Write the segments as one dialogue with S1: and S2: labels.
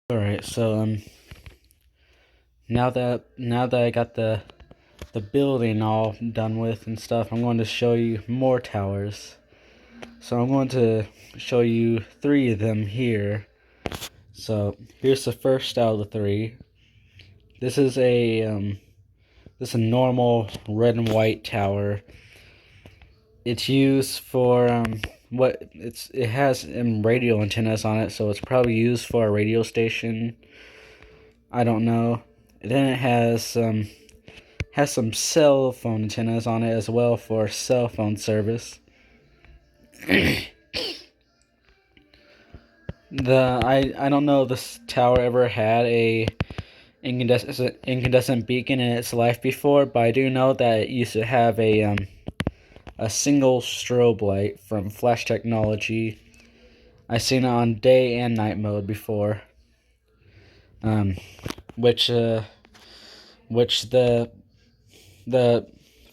S1: All right, so now that I got the building all done with and stuff, I'm going to show you more towers. So I'm going to show you 3 of them here. So here's the first out of the 3. This is a normal red and white tower. It's used for it has radio antennas on it, so it's probably used for a radio station. I don't know. Then it has some cell phone antennas on it as well for cell phone service. I don't know if this tower ever had a incandescent beacon in its life before, but I do know that it used to have a single strobe light from Flash Technology. I've seen it on day and night mode before. Um, which the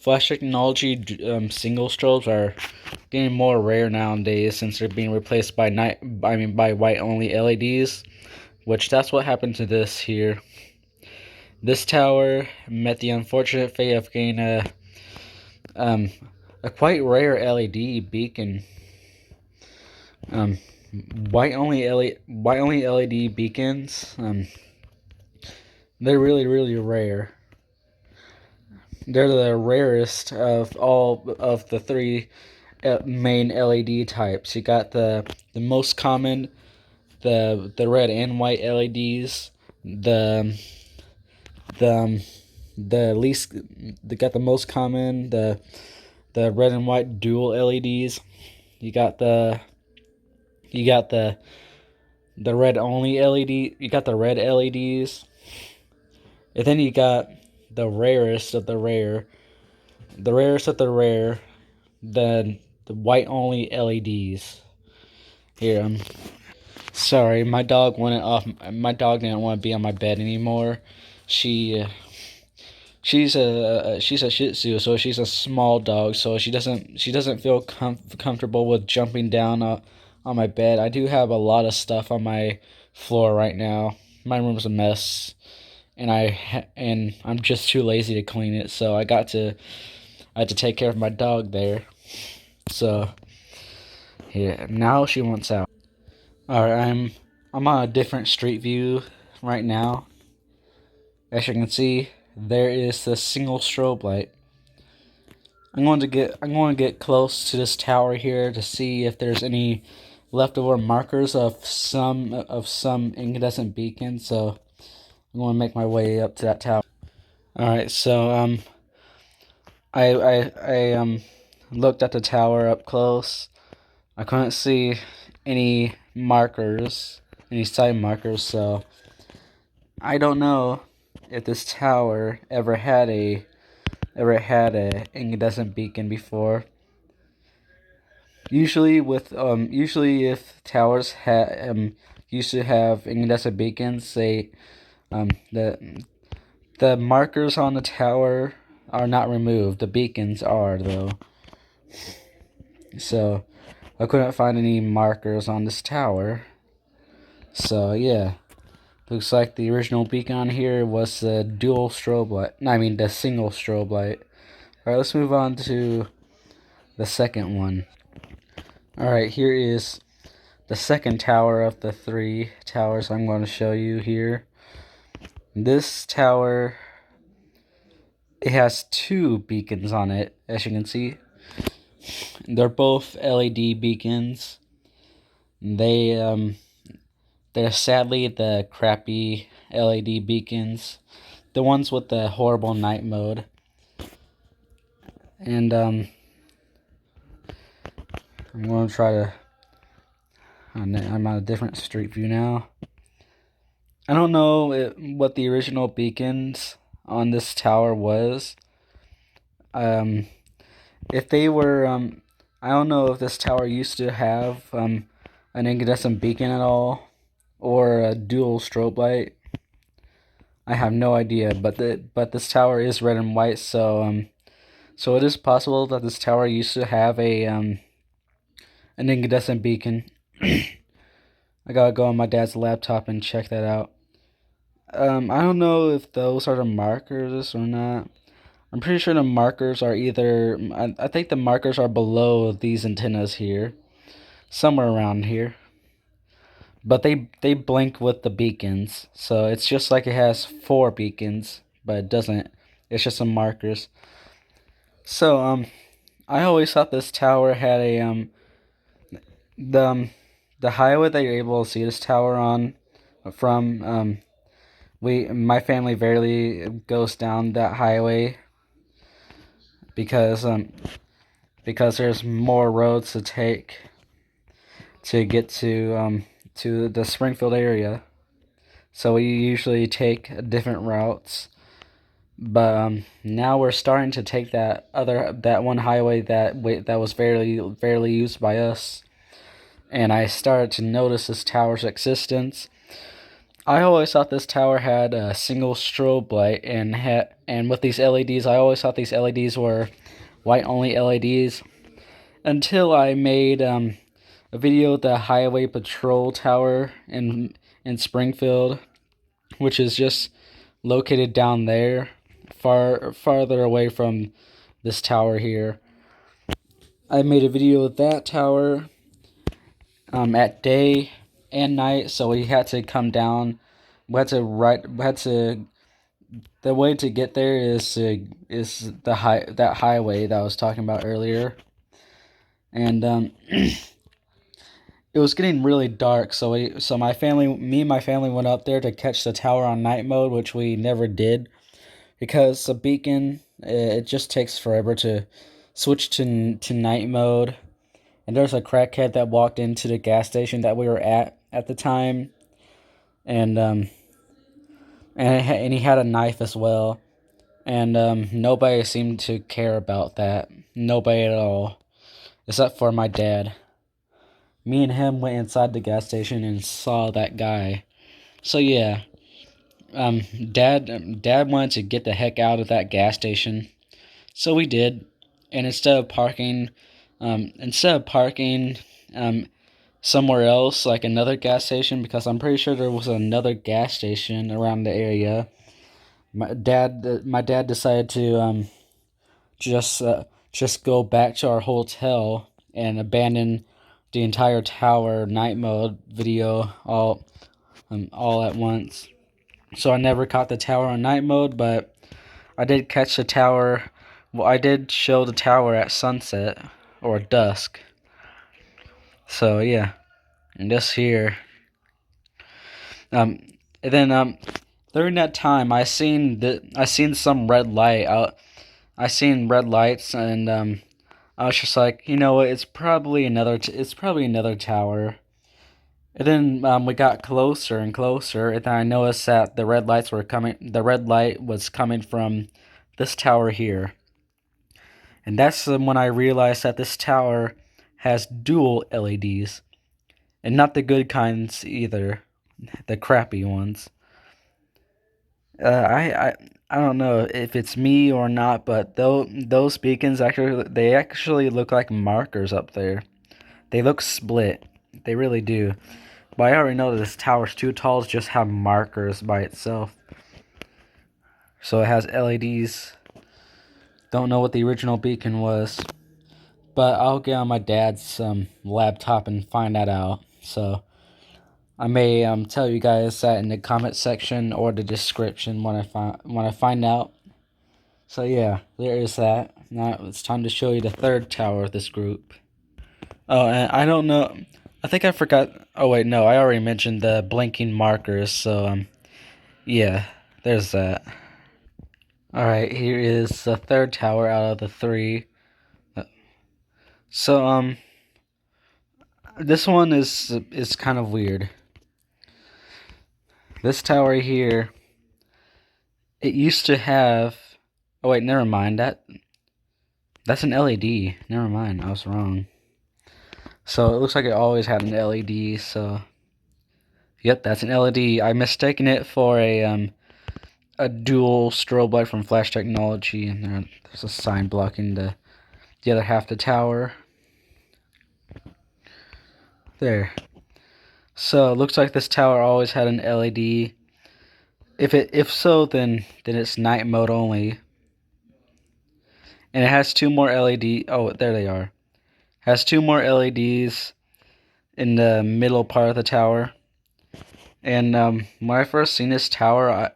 S1: Flash Technology single strobes are getting more rare nowadays since they're being replaced by by white only LEDs. Which that's what happened to this here. This tower met the unfortunate fate of getting um a quite rare LED beacon. Um, white only LED beacons. They're really rare. They're the rarest of all of the 3 main LED types. You got the most common, the red and white LEDs. The least, they got the most common, the red and white dual LEDs. You got the red only LED. You got the red LEDs, and then you got the rarest of the rare, the rarest of the rare, the white only LEDs. Here, sorry, my dog wanted off. My dog didn't want to be on my bed anymore. She she's a Shih Tzu, so she's a small dog, so she doesn't feel comfortable with jumping down on my bed. I do have a lot of stuff on my floor right now. My room's a mess, and I'm just too lazy to clean it, so I had to take care of my dog there. So yeah, now she wants out. All right, I'm on a different street view right now. As you can see, there is the single strobe light. I'm going to get close to this tower here to see if there's any leftover markers of some incandescent beacon. So I'm going to make my way up to that tower. All right, so I looked at the tower up close. I couldn't see any markers, any side markers, so I don't know if this tower ever had a incandescent beacon before. Usually if towers used to have incandescent beacons, they the markers on the tower are not removed. The beacons are though. So I couldn't find any markers on this tower. So yeah. Looks like the original beacon on here was the dual strobe light. No, I mean the single strobe light. Alright, let's move on to the second one. Alright, here is the second tower of the 3 towers I'm going to show you here. This tower, it has 2 beacons on it, as you can see. They're both LED beacons. They're sadly the crappy LED beacons, the ones with the horrible night mode. And I'm going to try to. I'm on a different street view now. I don't know what the original beacons on this tower was. If they were, I don't know if this tower used to have an incandescent beacon at all, or a dual strobe light. I have no idea, but this tower is red and white, so so it is possible that this tower used to have an incandescent beacon. I gotta go on my dad's laptop and check that out. I don't know if those are the markers or not. I'm pretty sure the markers are either. I think the markers are below these antennas here, somewhere around here. But they blink with the beacons, so it's just like it has 4 beacons, but it doesn't. It's just some markers. So I always thought this tower had a the the highway that you're able to see this tower on from my family barely goes down that highway because because there's more roads to take to get to the Springfield area. So we usually take different routes. But now we're starting to take that one highway that was barely used by us, and I started to notice this tower's existence. I always thought this tower had a single strobe light, and with these LEDs, I always thought these LEDs were white only LEDs until I made a video of the Highway Patrol Tower in Springfield, which is just located down there, farther away from this tower here. I made a video of that tower at day and night, so we had to come down. We had to. The way to get there is that highway that I was talking about earlier, and it was getting really dark. So me and my family went up there to catch the tower on night mode, which we never did because the beacon it just takes forever to switch to night mode. And there's a crackhead that walked into the gas station that we were at the time, and and he had a knife as well, and nobody seemed to care about that. Nobody at all, except for my dad. Me and him went inside the gas station and saw that guy. So yeah, um, dad wanted to get the heck out of that gas station, so we did. And instead of parking, um, somewhere else, like another gas station, because I'm pretty sure there was another gas station around the area. My dad decided to just just go back to our hotel and abandon the entire tower night mode video all at once. So I never caught the tower on night mode, but I did catch the tower. Well, I did show the tower at sunset or dusk. So yeah, and this here. Um, and then during that time, I seen some red light out. I seen red lights, and I was just like, you know what? It's probably another tower. And then we got closer and closer, and then I noticed that the red lights were coming. The red light was coming from this tower here, and that's when I realized that this tower has dual LEDs, and not the good kinds either, the crappy ones. I don't know if it's me or not, but those beacons actually look like markers up there. They look split. They really do. But I already know that this tower's too tall to just have markers by itself. So it has LEDs. Don't know what the original beacon was, but I'll get on my dad's laptop and find that out. So I may tell you guys that in the comment section or the description when I find out. So yeah, there is that. Now it's time to show you the third tower of this group. Oh, and I don't know. I think I forgot. Oh wait, no, I already mentioned the blinking markers. So yeah, there's that. All right, here is the third tower out of the 3. So this one is kind of weird. This tower here, it used to have. Oh wait, never mind. That's an LED. Never mind, I was wrong. So it looks like it always had an LED. So yep, that's an LED. I mistaken it for a dual strobe light from Flash Technology, and there's a sign blocking the other half of the tower. There. So it looks like this tower always had an LED. If so, then it's night mode only. And it has two more LED. Oh, there they are. Has two more LEDs in the middle part of the tower. And when I first seen this tower,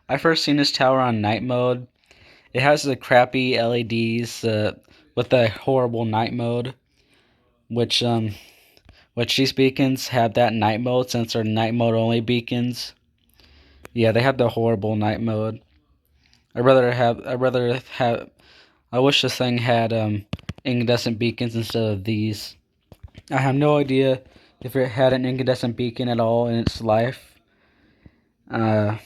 S1: I first seen this tower on night mode. It has the crappy LEDs with the horrible night mode, which these beacons have that night mode since they're night mode only beacons. Yeah, they have the horrible night mode. I wish this thing had incandescent beacons instead of these. I have no idea if it had an incandescent beacon at all in its life. Uh,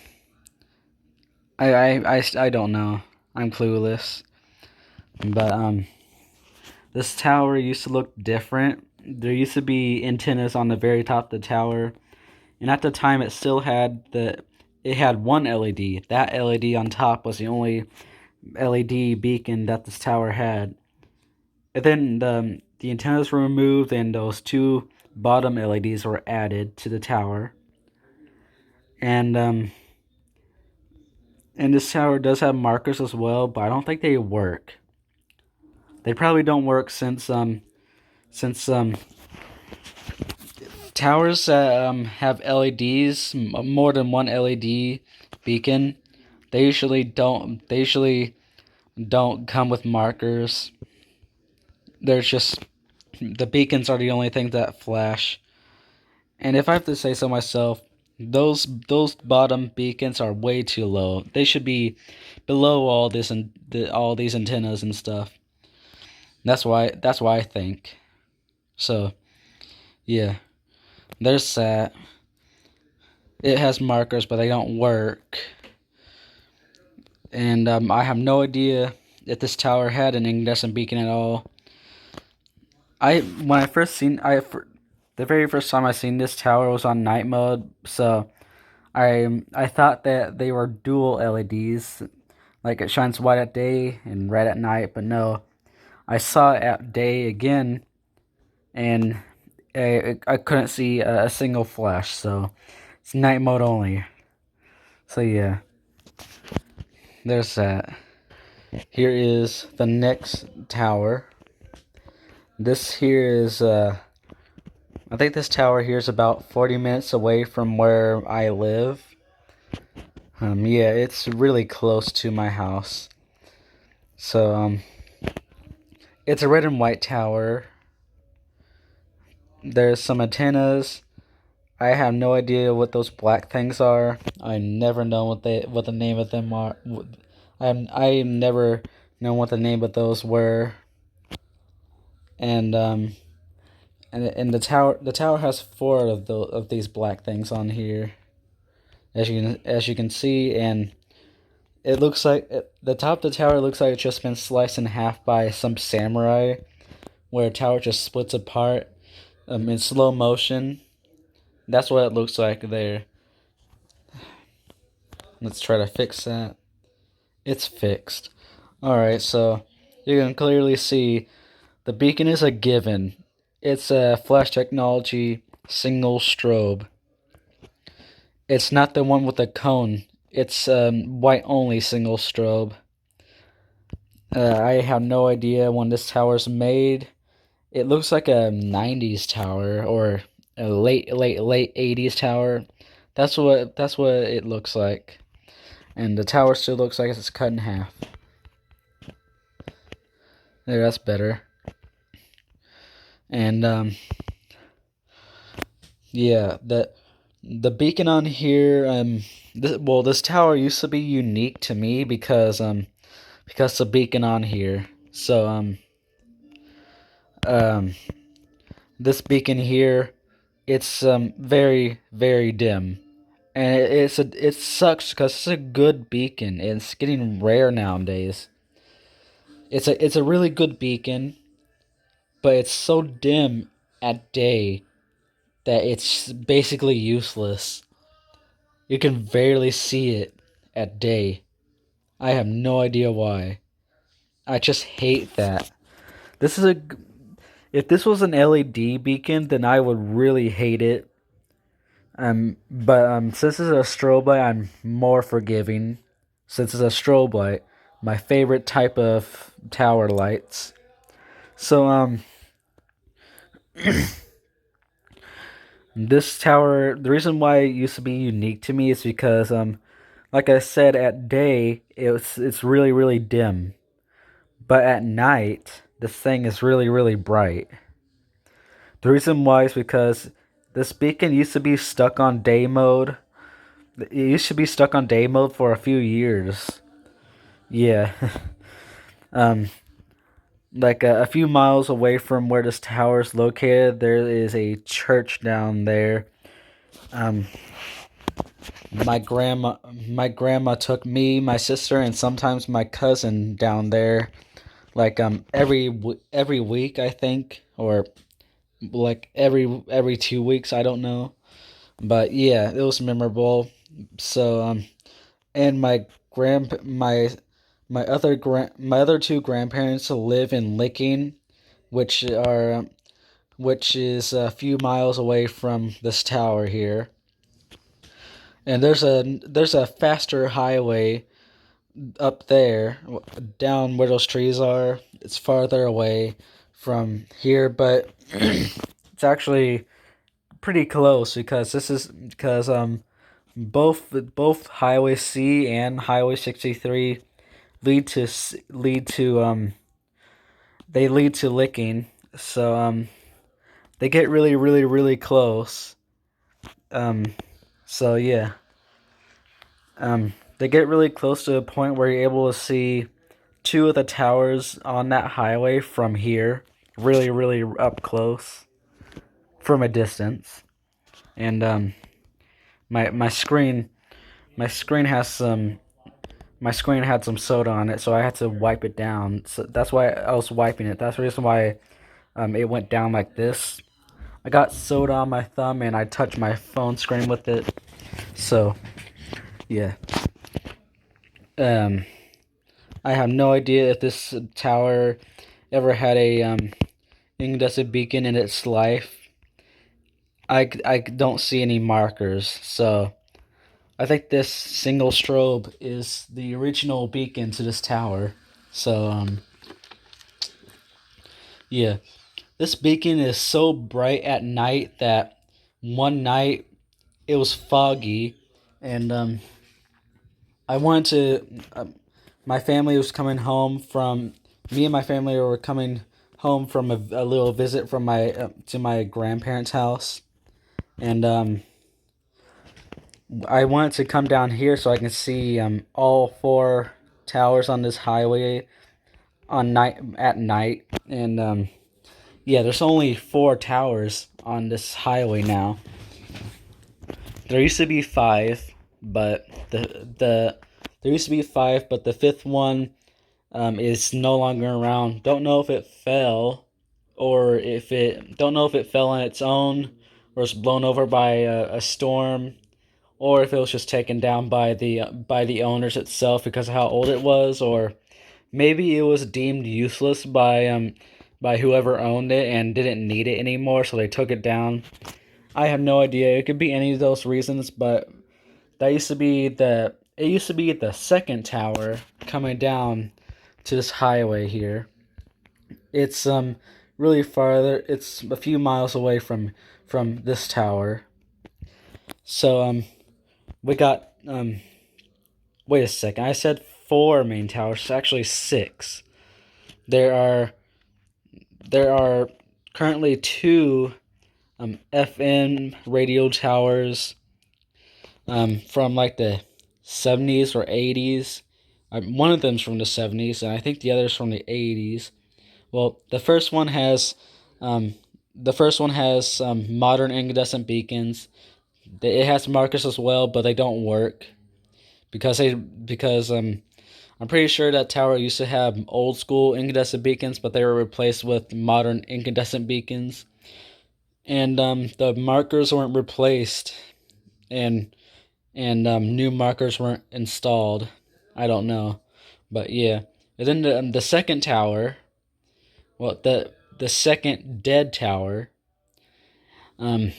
S1: I don't know. I'm clueless. But this tower used to look different. There used to be antennas on the very top of the tower, and at the time it still had it had one LED. That LED on top was the only LED beacon that this tower had. And then the antennas were removed, and those two bottom LEDs were added to the tower. And this tower does have markers as well, but I don't think they work. They probably don't work since towers that have LEDs, more than one LED beacon, they usually don't come with markers. There's just the beacons are the only thing that flash. And if I have to say so myself, those bottom beacons are way too low. They should be below all this and all these antennas and stuff. That's why I think. So yeah, there's that. It has markers, but they don't work. And I have no idea if this tower had an incandescent beacon at all. When I first seen the very first time I seen this tower was on night mode, so I thought that they were dual LEDs, like it shines white at day and red at night. But no, I saw it at day again, and I couldn't see a single flash. So it's night mode only. So yeah, there's that. Here is the next tower. This here is I think this tower here is about 40 minutes away from where I live. Yeah, it's really close to my house. So it's a red and white tower. There's some antennas. I have no idea what those black things are. I never know what the name of them are. I never know what the name of those were. And and the tower has four of these black things on here, as you can see, and it looks like the top of the tower looks like it's just been sliced in half by some samurai, where a tower just splits apart in slow motion. That's what it looks like there. Let's try to fix that. It's fixed. Alright, so you can clearly see the beacon is a given. It's a flash technology single strobe. It's not the one with the cone. It's white only single strobe. I have no idea when this tower's made. It looks like a 90s tower or a late 80s tower. That's what it looks like. And the tower still looks like it's cut in half. There, that's better. And yeah, the beacon on here this tower used to be unique to me because the beacon on here. So um this beacon here, it's very very dim. And it sucks because it's a good beacon. It's getting rare nowadays. It's a really good beacon, but it's so dim at day that it's basically useless. You can barely see it at day. I have no idea why. I just hate that. This is a If this was an LED beacon, then I would really hate it. But since it's a strobe light, I'm more forgiving. Since it's a strobe light, my favorite type of tower lights. So this tower, the reason why it used to be unique to me is because like I said, at day it's really dim, but at night this thing is really bright. The reason why is because this beacon used to be stuck on day mode. It used to be stuck on day mode for a few years. Yeah. um, like a few miles away from where this tower is located, there is a church down there. Um, my grandma, my grandma took me, my sister, and sometimes my cousin down there. Like every week, I think, or like every 2 weeks. I don't know, but yeah, it was memorable. So and my other two grandparents live in Licking, which are which is a few miles away from this tower here. And there's a faster highway up there, down where those trees are. It's farther away from here, but it's actually pretty close because both Highway C and Highway 63 lead to lead to they lead to Licking. So they get really close. Um so yeah. They get really close to a point where you're able to see two of the towers on that highway from here, really up close from a distance. And my my screen my screen has some my screen had some soda on it, so I had to wipe it down. So that's why I was wiping it. That's the reason why it went down like this. I got soda on my thumb and I touched my phone screen with it. So yeah. Um, I have no idea if this tower ever had a incandescent beacon in its life. I don't see any markers, so I think this single strobe is the original beacon to this tower. So yeah, this beacon is so bright at night that one night it was foggy, and I wanted to. My family was coming home from. Me and my family were coming home from a little visit from my to my grandparents' house, and I wanted to come down here so I can see all four towers on this highway on night at night, and yeah, there's only four towers on this highway now. There used to be five, but there used to be five, but the fifth one is no longer around. Don't know if it fell, or if it don't know if it fell on its own, or was blown over by a storm, or if it was just taken down by the owners itself because of how old it was, or maybe it was deemed useless by whoever owned it and didn't need it anymore, so they took it down. I have no idea. It could be any of those reasons, but that used to be the it used to be the second tower coming down to this highway here. It's really farther. It's a few miles away from this tower. So we got wait a second. I said four main towers. It's actually six. There are there are currently two FM radio towers from like the 70s or 80s. One of them's from the 70s, and I think the other's from the 80s. Well, um, the first one has modern incandescent beacons. It has markers as well, but they don't work because I'm pretty sure that tower used to have old school incandescent beacons, but they were replaced with modern incandescent beacons, and the markers weren't replaced, and new markers weren't installed. I don't know, but yeah. And then the second tower, well, the second dead tower, um,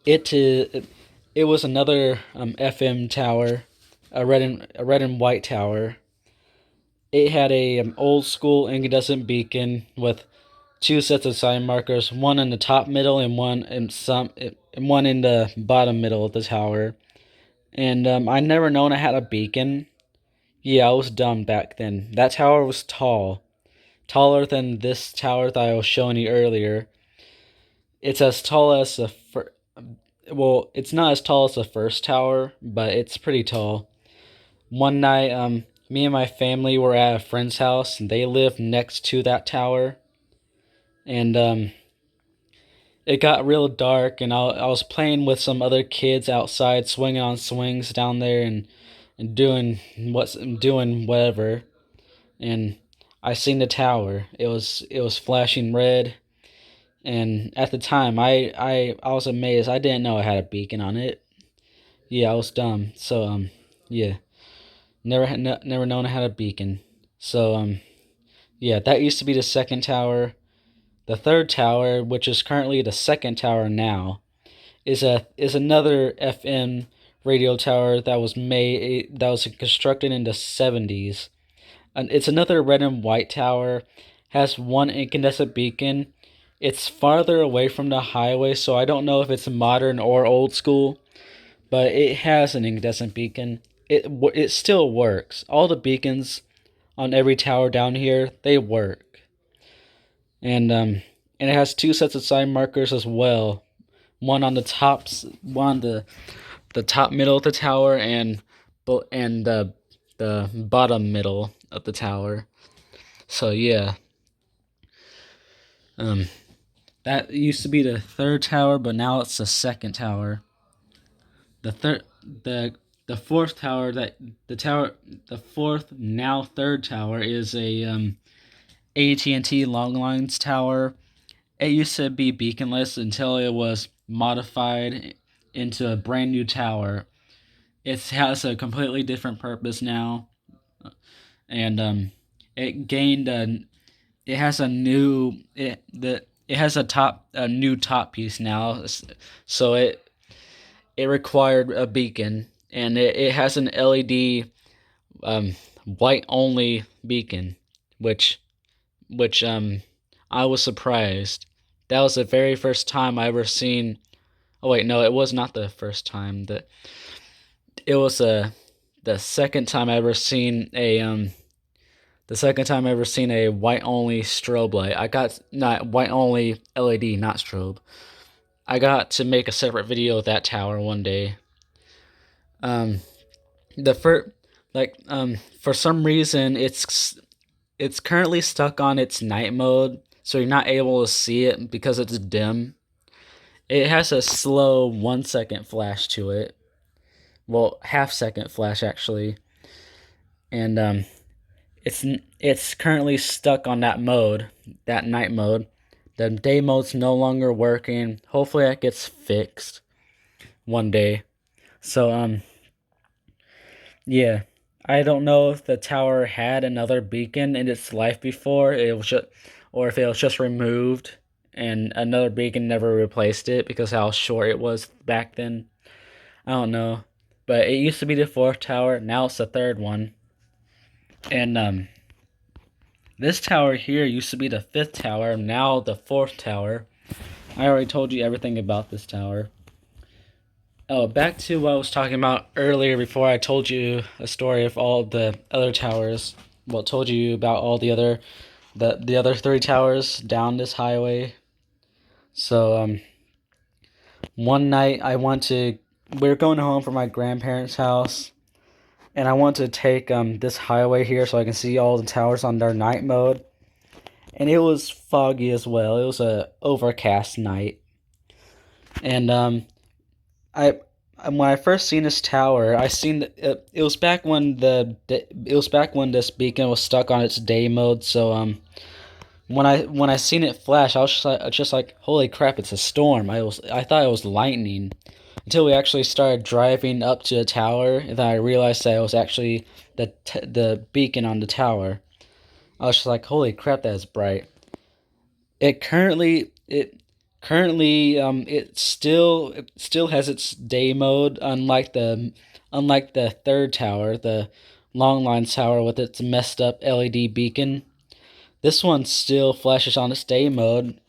S1: it is It was another FM tower, a red and white tower. It had a old school incandescent beacon with two sets of sign markers, one in the top middle and one in the bottom middle of the tower. And I never known I had a beacon. Yeah, I was dumb back then. That tower was tall, taller than this tower that I was showing you earlier. It's as tall as well, it's not as tall as the first tower, but it's pretty tall. One night, me and my family were at a friend's house, and they lived next to that tower. And it got real dark, and I was playing with some other kids outside, swinging on swings down there, and doing whatever. And I seen the tower. It was flashing red, and at the time, I was amazed. I didn't know I had a beacon on it. Yeah, I was dumb. So yeah, never known I had a beacon. So yeah, that used to be the second tower. The third tower, which is currently the second tower now, is another FM radio tower that was constructed in the 70s. And it's another red and white tower, has one incandescent beacon. It's farther away from the highway, so I don't know if it's modern or old school, but it has an incandescent beacon. It still works. All the beacons on every tower down here, they work. And it has two sets of sign markers as well. One on the one on the top middle of the tower, and the bottom middle of the tower. So yeah, um, that used to be the third tower, but now it's the second tower. The third, the fourth tower that the tower, the fourth now third tower is a AT&T long lines tower. It used to be beaconless until it was modified into a brand new tower. It has a completely different purpose now, and it gained a it has a new it has a new top piece now, so it required a beacon, and it has an LED white only beacon, which which I was surprised. That was the very first time I ever seen. Oh wait, no, it was not the first time. That it was the second time I ever seen a the second time I ever seen a white only strobe light. I got not white only LED, not strobe. I got to make a separate video of that tower one day. Um, the first for some reason it's currently stuck on its night mode, so you're not able to see it because it's dim. It has a slow 1 second flash to it. Well, half-second flash actually, and it's currently stuck on that mode, that night mode. The day mode's no longer working. Hopefully that gets fixed one day. So yeah, I don't know if the tower had another beacon in its life before it was just, or if it was just removed and another beacon never replaced it because how short it was back then. I don't know, but it used to be the fourth tower. Now it's the third one, and this tower here used to be the fifth tower. Now the fourth tower. I already told you everything about this tower. Oh, back to what I was talking about earlier before I told you a story of all the other towers. Well, told you about all the other three towers down this highway. So one night we were going home from my grandparents' house, and I want to take this highway here so I can see all the towers on their night mode. And it was foggy as well. It was a overcast night, and I when I first seen this tower, I seen it was back when this beacon was stuck on its day mode. So when I seen it flash, I was just like holy crap, it's a storm. I thought it was lightning until we actually started driving up to the tower, and then I realized that it was actually the beacon on the tower. I was just like holy crap, that is bright. It currently Currently, it still has its day mode, unlike the third tower, the long line tower with its messed up LED beacon. This one still flashes on its day mode.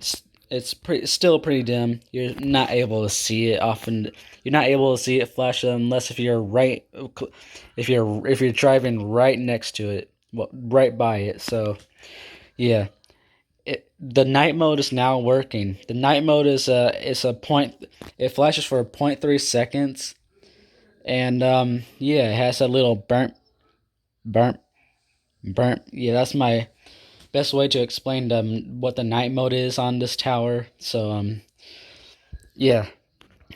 S1: It's still pretty dim. You're not able to see it often. You're not able to see it flash unless if you're driving right next to it, well, right by it. So yeah, the night mode is now working. The night mode is a point. It flashes for 0.3 seconds, and yeah, it has a little burnt, burnt. Yeah, that's my best way to explain what the night mode is on this tower. So yeah,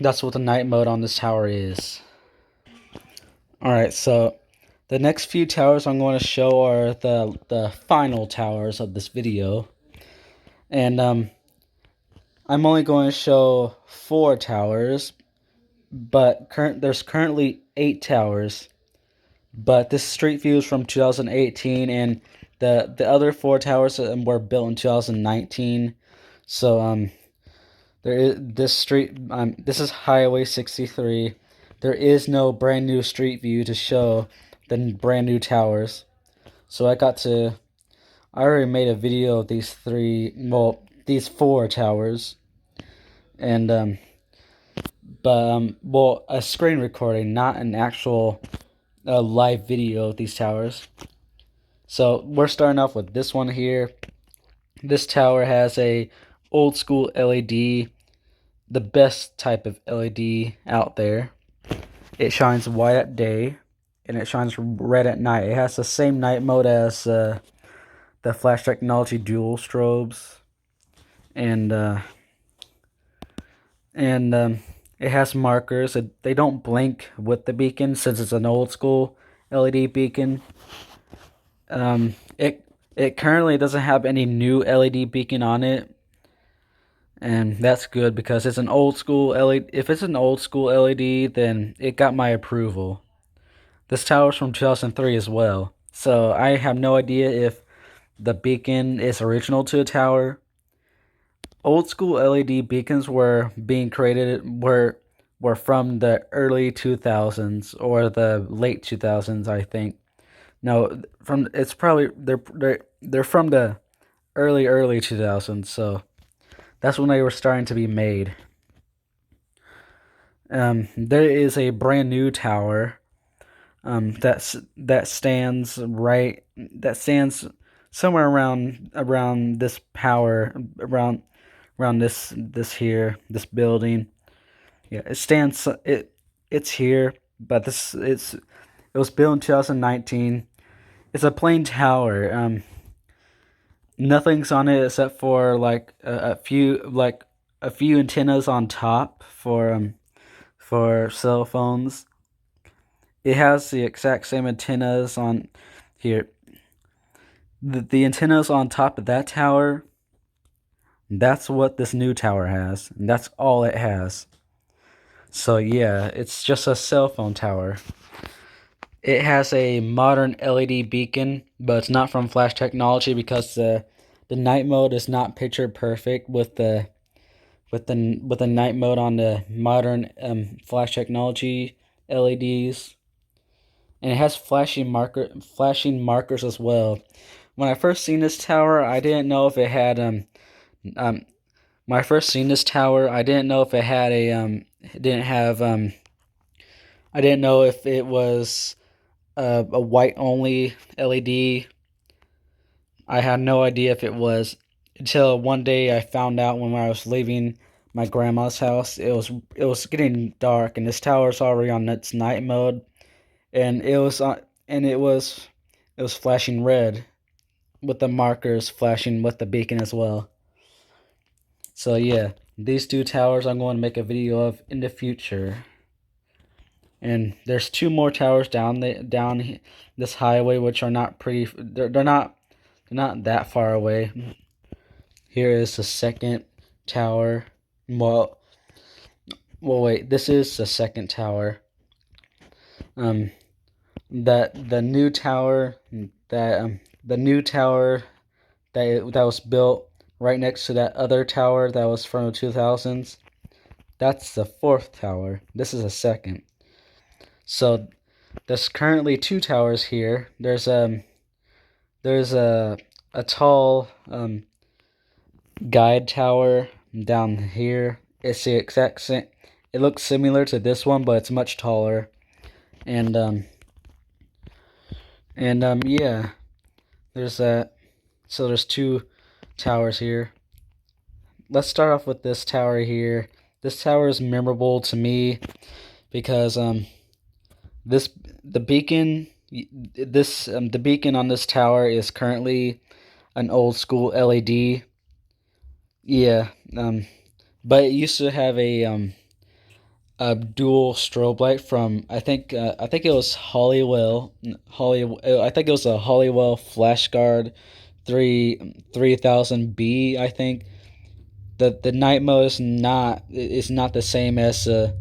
S1: that's what the night mode on this tower is. All right, so the next few towers I'm going to show are the final towers of this video, and I'm only going to show 4 towers, but there's currently 8 towers. But this street view is from 2018, and the other 4 towers were built in 2019. So there is this street. This is Highway 63. There is no brand new street view to show the brand new towers. So I already made a video of these 4 towers, and well, a screen recording, not an actual live video of these towers. So we're starting off with this one here. This tower has a old school LED, the best type of LED out there. It shines white at day, and it shines red at night. It has the same night mode as the Flash Technology dual strobes, and it has markers. They don't blink with the beacon since it's an old school LED beacon. It currently doesn't have any new LED beacon on it, and that's good because it's an old school LED. If it's an old school LED, then it got my approval. This tower's from 2003 as well, so I have no idea if the beacon is original to a tower. Old school LED beacons were from the early 2000s or the late 2000s, I think. No, they're from the early 2000s, so that's when they were starting to be made. There is a brand new tower that stands somewhere around this power around this building. Yeah, it's here, but it was built in 2019. It's a plain tower. Nothing's on it except for like a few antennas on top for cell phones. It has the exact same antennas on here. The antennas on top of that tower, that's what this new tower has, and that's all it has. So yeah, it's just a cell phone tower. It has a modern LED beacon, but it's not from Flash Technology because the night mode is not picture perfect with the night mode on the modern Flash Technology LEDs, and it has flashing markers as well. When I first seen this tower, I didn't know if it had um when I first seen this tower, I didn't know if it had it didn't have I didn't know if it was a white only LED. I had no idea if it was until one day I found out when I was leaving my grandma's house. It was getting dark and this tower's already on its night mode, and it was flashing red with the markers flashing with the beacon as well. So yeah, these 2 towers I'm going to make a video of in the future. And there's 2 more towers down this highway, which are not pretty. They're not that far away. Here is the second tower. Well, wait. This is the second tower. That the new tower that that was built right next to that other tower that was from the 2000s. That's the fourth tower. This is a second. So there's currently two towers here. There's a tall guide tower down here. It's the exact same. It looks similar to this one, but it's much taller. And yeah, there's that. So there's two towers here. Let's start off with this tower here. This tower is memorable to me because this the beacon the beacon on this tower is currently an old school LED. Yeah, but it used to have a dual strobe light from I think it was I think it was a Hollywell FlashGuard 3000B. I think the night mode is not the same as the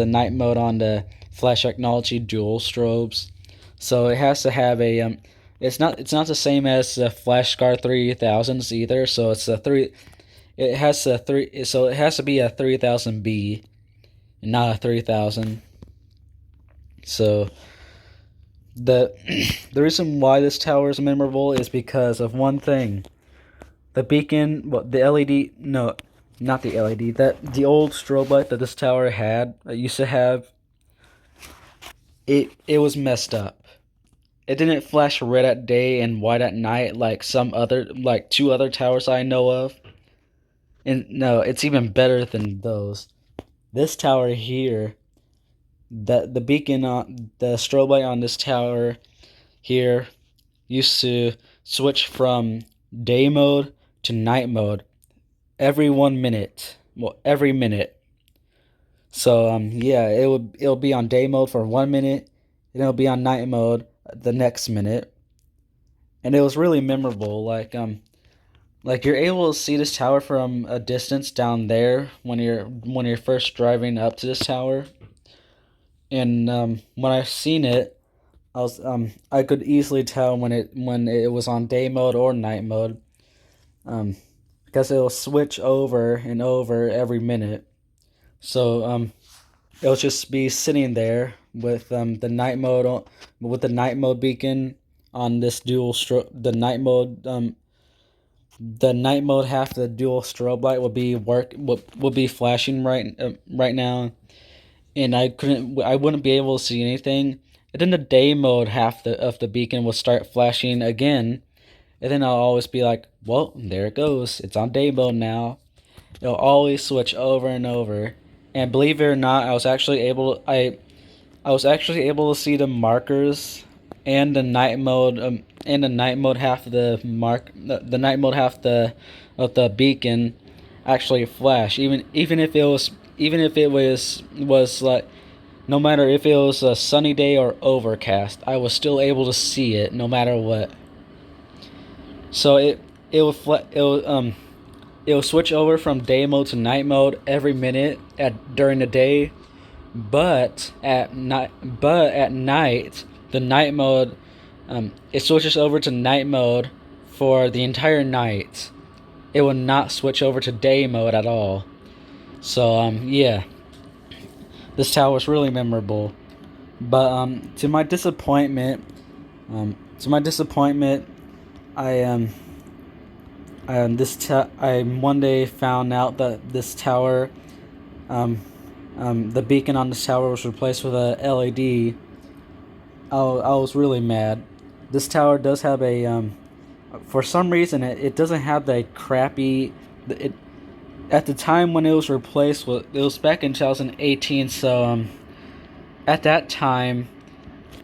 S1: night mode on the Flash Technology dual strobes. So it has to have a it's not the same as the FlashGuard 3000s either. So it's a three. It has a three. So it has to be a 3000B, not a 3000. So the the reason why this tower is memorable is because of one thing. The beacon, well, the LED, no, not the LED. That the old strobe light that this tower had, used to have, it was messed up. It didn't flash red at day and white at night like like two other towers I know of. And no, it's even better than those. This tower here, the beacon on the strobe light on this tower here used to switch from day mode to night mode every 1 minute. Well, every minute. So yeah, it'll be on day mode for 1 minute, and it'll be on night mode the next minute. And it was really memorable. Like you're able to see this tower from a distance down there when you're first driving up to this tower. And when I seen it, I could easily tell when it was on day mode or night mode. Because it'll switch over and over every minute. So it'll just be sitting there with the night mode beacon on this the night mode half the dual strobe light will be flashing right now, and I wouldn't be able to see anything. And then the day mode half of the beacon will start flashing again, and then I'll always be like, well, there it goes. It's on day mode now. It'll always switch over and over. And believe it or not, I was actually able to see the markers and the night mode half of the night mode half of the beacon actually flash. Even if it was like, no matter if it was a sunny day or overcast, I was still able to see it no matter what. So it will switch over from day mode to night mode every minute during the day, but at night, the night mode, it switches over to night mode for the entire night. It will not switch over to day mode at all. So yeah, this tower is really memorable. But to my disappointment, I I one day found out that this tower, the beacon on this tower was replaced with a LED. I was really mad. This tower does have for some reason it doesn't have the crappy. It At the time when it was replaced, it was back in 2018. So at that time,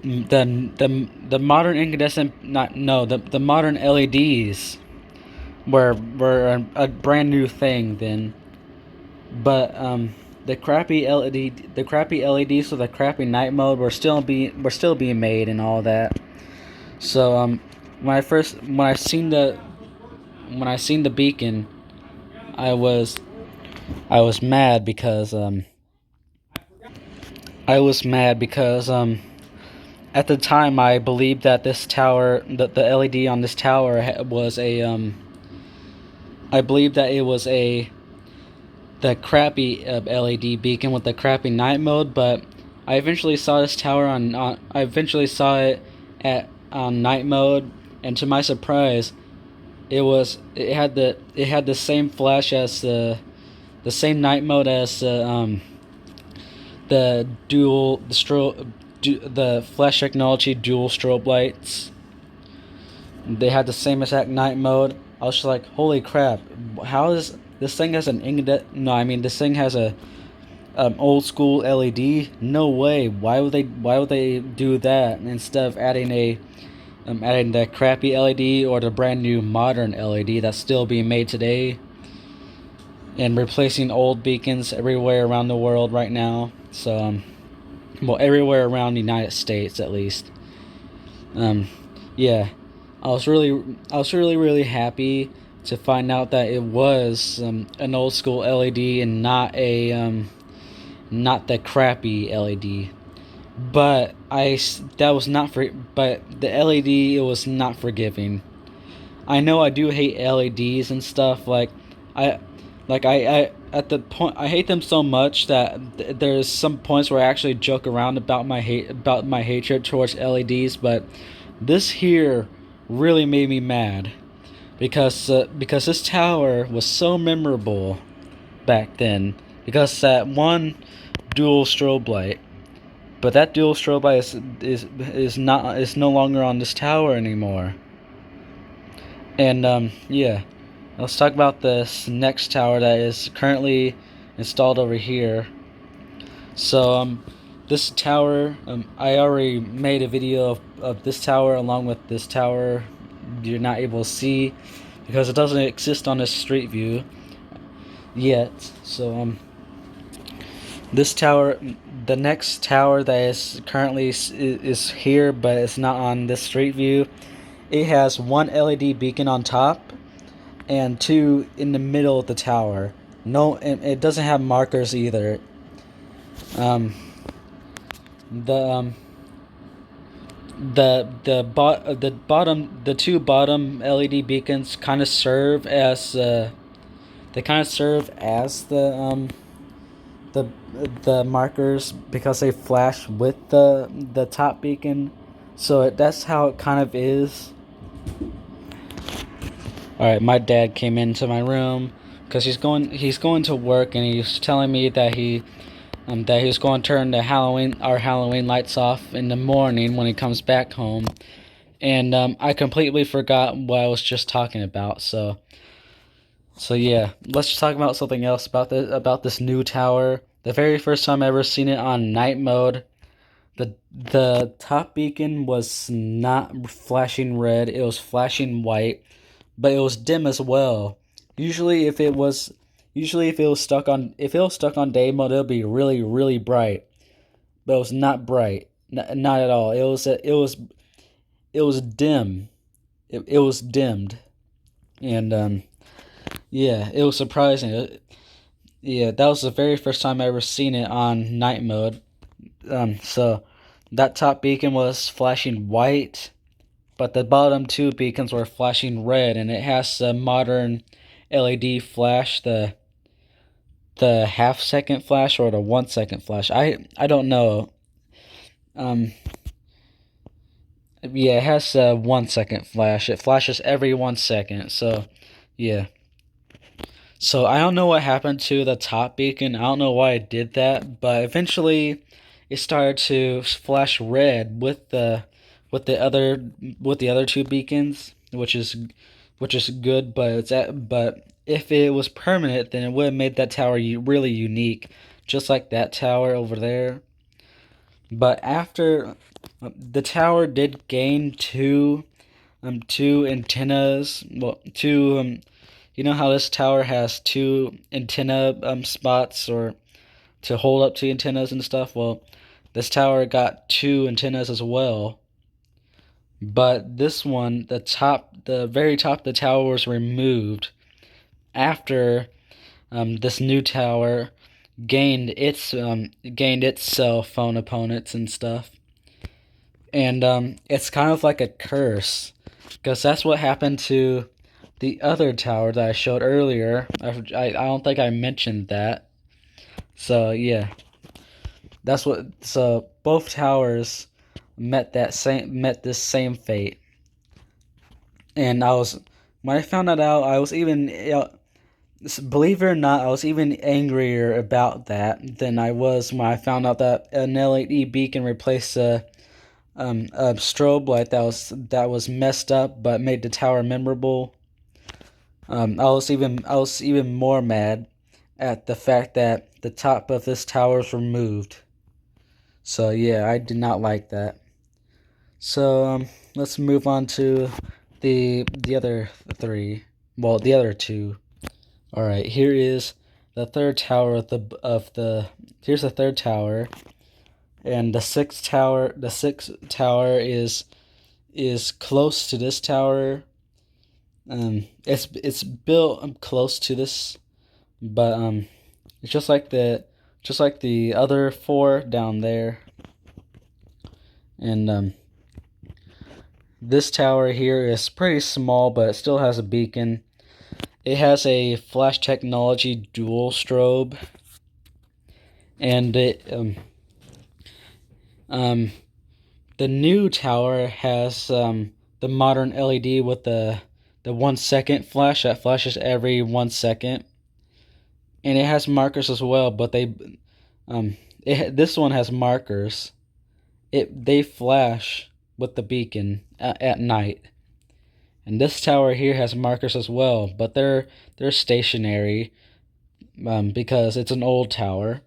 S1: the modern incandescent, not no the modern LEDs were a brand new thing then. But the crappy LEDs with the crappy night mode were still being made and all that. So when I seen the beacon, I was I was mad because at the time I believed that this tower, that the LED on this tower was I believe that it was the crappy LED beacon with the crappy night mode, but I eventually saw this tower I eventually saw it at on night mode, and to my surprise, it had the same flash as the same night mode as the the flash technology dual strobe lights. They had the same exact night mode. I was just like, holy crap! How is this thing has an no? I mean, this thing has a old school LED. No way. Why would they? Why would they do that instead of adding the crappy LED or the brand new modern LED that's still being made today, and replacing old beacons everywhere around the world right now. So, well, everywhere around the United States at least. Um, yeah, I was really happy to find out that it was an old school LED and not the crappy LED. But that was not for. But the LED, it was not forgiving. I know I do hate LEDs and stuff. I, I at the point I hate them so much that there's some points where I actually joke around about my hatred towards LEDs. But this here really made me mad because this tower was so memorable back then because that one dual strobe light. But that dual strobe light is no longer on this tower anymore. And yeah, let's talk about this next tower that is currently installed over here. So this tower, I already made a video of this tower along with this tower. You're not able to see because it doesn't exist on this street view yet. So this tower, the next tower that is currently is here, but it's not on this street view. It has one LED beacon on top and two in the middle of the tower. No, it doesn't have markers either. Um, the the bottom the two bottom LED beacons kind of serve as the the markers because they flash with the top beacon. So that's how it kind of is. All right, my dad came into my room because he's going to work, and he's telling me that he was going to turn our Halloween lights off in the morning when he comes back home, and I completely forgot what I was just talking about. So yeah, let's just talk about something else about this new tower. The very first time I ever seen it on night mode, the top beacon was not flashing red; it was flashing white, but it was dim as well. Usually, if it was stuck on day mode, it'll be really bright, but it was not bright, not at all. It was dim. It was dimmed, and yeah, it was surprising. Yeah, that was the very first time I ever seen it on night mode. So that top beacon was flashing white, but the bottom two beacons were flashing red, and it has a modern LED flash, the half-second flash or the 1 second flash. I don't know. Um, yeah, it has a 1 second flash. It flashes every 1 second. So, yeah. So I don't know what happened to the top beacon. I don't know why it did that, but eventually it started to flash red with the other two beacons, which is good. But if it was permanent, then it would have made that tower really unique, just like that tower over there. But after the tower did gain two antennas, well, two you know how this tower has two antenna spots or to hold up two antennas and stuff? Well, this tower got two antennas as well. But this one, the very top of the tower was removed after this new tower gained its cell phone opponents and stuff. And it's kind of like a curse because that's what happened to the other tower that I showed earlier. I don't think I mentioned that. So yeah, that's what. So both towers met this same fate, and I was when I found that out, I was even believe it or not, I was even angrier about that than I was when I found out that an LED beacon replaced a strobe light that was messed up but made the tower memorable. I was even more mad at the fact that the top of this tower was removed. So yeah, I did not like that. So let's move on to the other three. Well, the other two. All right, here is the third tower of the. Here's the third tower, and the sixth tower. The sixth tower is close to this tower. It's built close to this, but it's just like the other four down there, and this tower here is pretty small, but it still has a beacon. It has a flash technology dual strobe, and the new tower has the modern LED with the 1 second flash that flashes every 1 second, and it has markers as well. But this one has markers. They flash with the beacon at night, and this tower here has markers as well, but they're stationary because it's an old tower.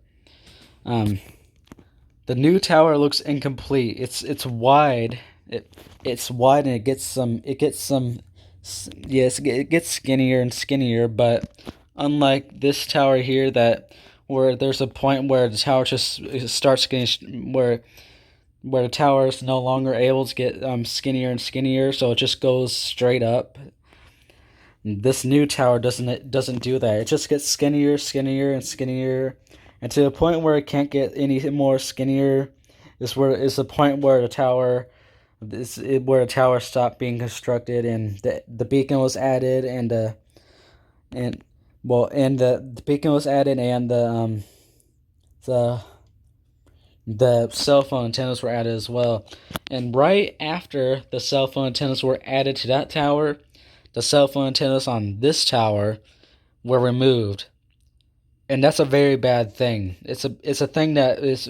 S1: The new tower looks incomplete. It's wide. It's wide and it gets skinnier and skinnier, but unlike this tower here where there's a point where the tower just starts getting where the tower is no longer able to get skinnier and skinnier, so it just goes straight up. This new tower doesn't do that. It just gets skinnier, skinnier, and skinnier, and to the point where it can't get any more skinnier is the point where the tower stopped being constructed, and the beacon was added, and the beacon was added, and the the cell phone antennas were added as well. And right after the cell phone antennas were added to that tower, the cell phone antennas on this tower were removed. And that's a very bad thing. It's a thing that is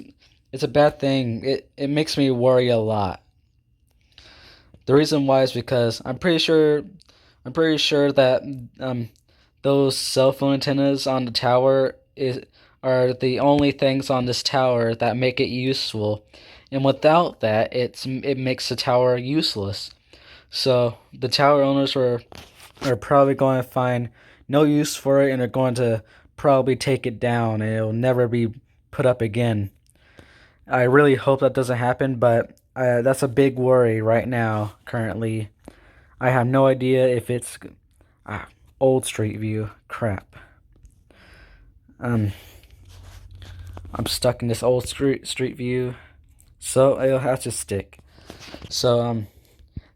S1: it's a bad thing. It makes me worry a lot. The reason why is because I'm pretty sure that those cell phone antennas on the tower are the only things on this tower that make it useful, and without that, it makes the tower useless. So the tower owners are probably going to find no use for it, and are going to probably take it down, and it'll never be put up again. I really hope that doesn't happen, but that's a big worry right now. Currently, I have no idea if it's old Street View. Crap. I'm stuck in this old Street View, so it'll have to stick. So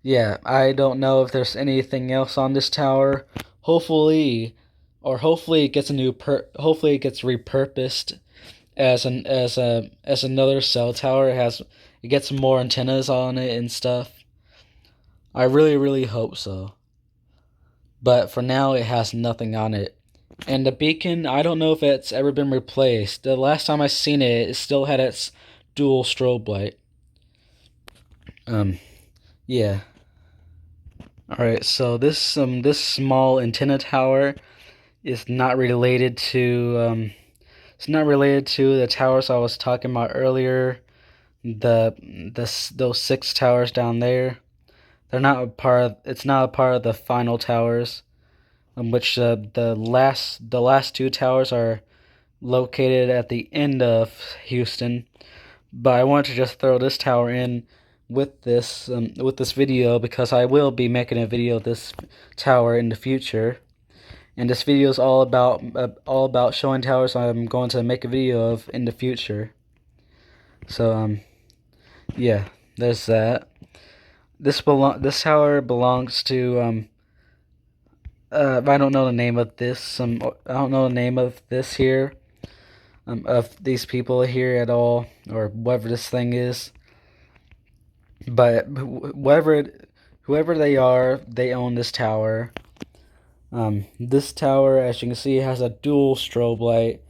S1: yeah, I don't know if there's anything else on this tower. Hopefully it gets hopefully it gets repurposed as another cell tower. It gets more antennas on it and stuff. I really hope so. But for now, it has nothing on it. And the beacon, I don't know if it's ever been replaced. The last time I seen it, it still had its dual strobe light. Yeah. All right. So this small antenna tower is not related to it's not related to the towers I was talking about earlier. Those 6 towers down there. They're not a part of, it's not a part of the final towers, which the last 2 towers are located at the end of Houston. But I wanted to just throw this tower in with this video because I will be making a video of this tower in the future. And this video is all about showing towers I'm going to make a video of in the future. So yeah, there's that. This tower belongs to I don't know the name of this. I don't know the name of this here. Of these people here at all, or whatever this thing is. But whoever they are, they own this tower. This tower, as you can see, has a dual strobe light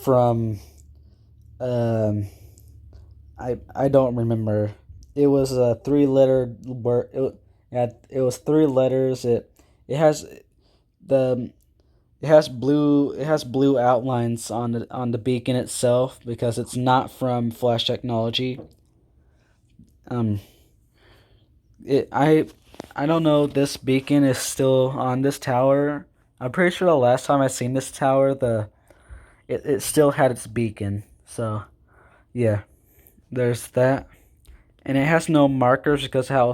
S1: from um, I don't remember. It was a three-letter word. It was three letters. It has the it has blue outlines on the beacon itself because it's not from Flash technology. Um, it I don't know if this beacon is still on this tower. I'm pretty sure the last time I seen this tower, it still had its beacon. So yeah, there's that. And it has no markers because how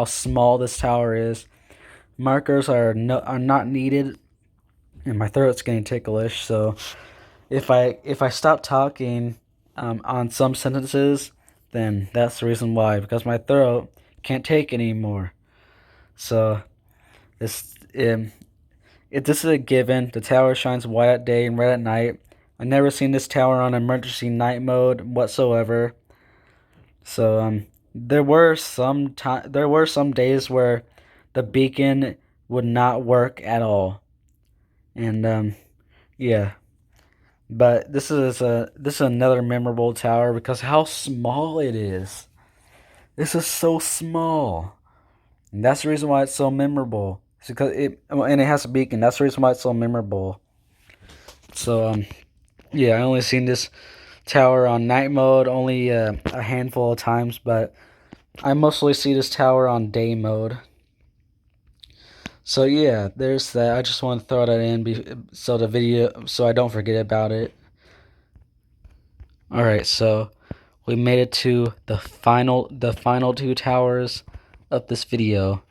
S1: small this tower is. Markers are not needed, and my throat's getting ticklish. So if I stop talking on some sentences, then that's the reason why, because my throat can't take anymore. So this if this is a given. The tower shines white at day and red at night. I never seen this tower on emergency night mode whatsoever. So there were some days where the beacon would not work at all. And yeah. But this is another memorable tower because how small it is. This is so small. And that's the reason why it's so memorable. It's because and it has a beacon. That's the reason why it's so memorable. So yeah, I only seen this tower on night mode only a handful of times, but I mostly see this tower on day mode. So yeah, there's that. I just want to throw that in so I don't forget about it. All right, so we made it to the final two towers of this video.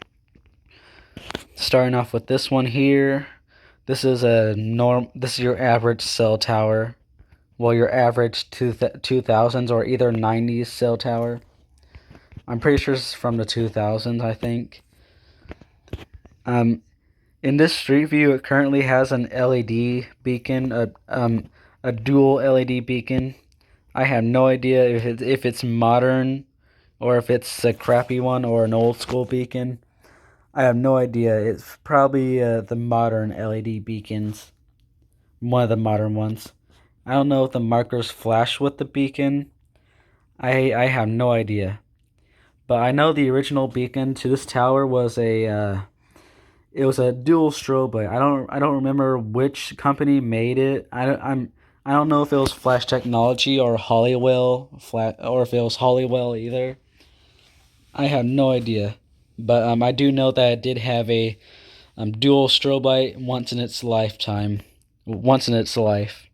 S1: Starting off with this one here. This is your average cell tower. Well, your average 2000s or either 90s cell tower. I'm pretty sure it's from the 2000s, I think. In this street view, it currently has an LED beacon, a dual LED beacon. I have no idea if it's modern or if it's a crappy one or an old school beacon. I have no idea. It's probably the modern LED beacons, one of the modern ones. I don't know if the markers flash with the beacon. I have no idea. But I know the original beacon to this tower was it was a dual strobe light. I don't remember which company made it. I don't know if it was Flash Technology or Hollywell or if it was Hollywell either. I have no idea. But I do know that it did have a dual strobe light once in its lifetime, once in its life.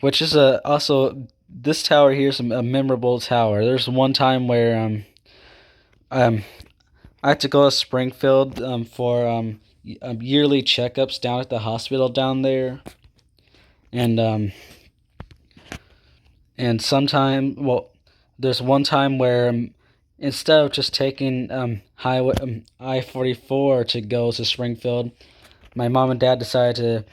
S1: Which is also this tower here is a memorable tower. There's one time where um I had to go to Springfield for yearly checkups down at the hospital down there, and there's one time where instead of just taking highway I-44 to go to Springfield, my mom and dad decided to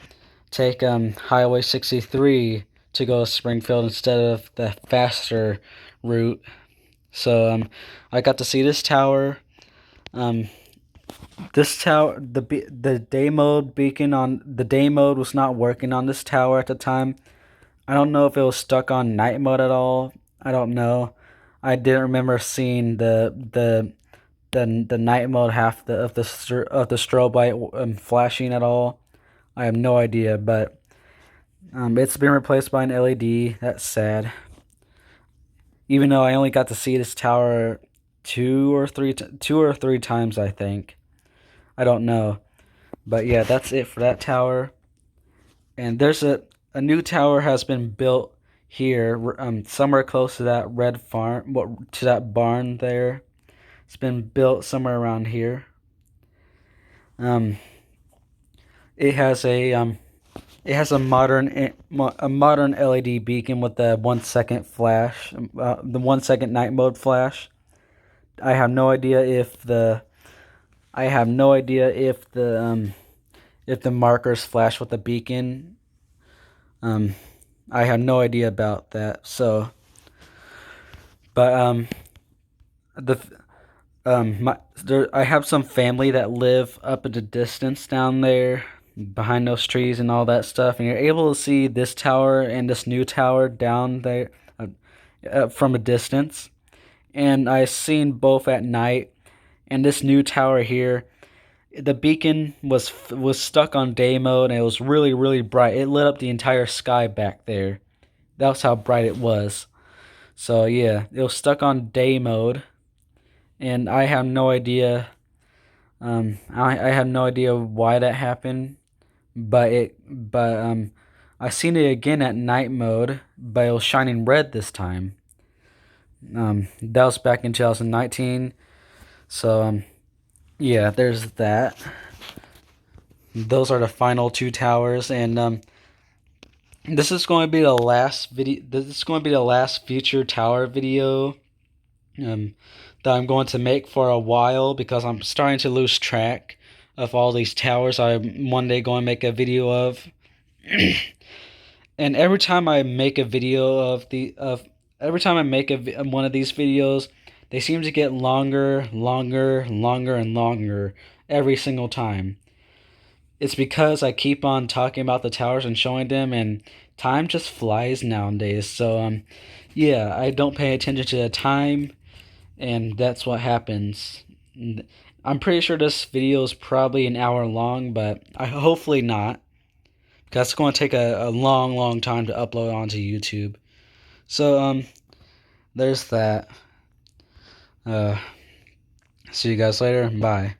S1: take Highway 63 to go to Springfield instead of the faster route. So I got to see this tower. This tower, the day mode beacon on the day mode was not working on this tower at the time. I don't know if it was stuck on night mode at all. I don't know. I didn't remember seeing the night mode half of the strobe light flashing at all. I have no idea, but it's been replaced by an LED. That's sad. Even though I only got to see this tower two or three times, I think. I don't know. But yeah, that's it for that tower. And there's a new tower has been built here, somewhere close to that red farm, to that barn there. It's been built somewhere around here. Um, it has a modern LED beacon with the 1 second flash, the 1 second night mode flash. I have no idea if I have no idea if the markers flash with the beacon. Um, I have no idea about that. So, but the I have some family that live up at the distance down there behind those trees and all that stuff, and you're able to see this tower and this new tower down there from a distance. And I seen both at night. And this new tower here, the beacon was stuck on day mode, and it was really bright. It lit up the entire sky back there. That's how bright it was. So yeah, it was stuck on day mode, and I have no idea. I have no idea why that happened, but I seen it again at night mode, but it was shining red this time. That was back in 2019. So yeah, there's that. Those are the final two towers, and this is going to be the last video. This is going to be the last future tower video um, that I'm going to make for a while because I'm starting to lose track of all these towers I'm one day going to make a video of. And every time I make a video of every time I make one of these videos, they seem to get longer, and longer every single time. It's because I keep on talking about the towers and showing them, and time just flies nowadays. So yeah, I don't pay attention to the time, and that's what happens. I'm pretty sure this video is probably an hour long, but I hopefully not, because it's going to take a long time to upload onto YouTube. So there's that. Uh, see you guys later. Bye.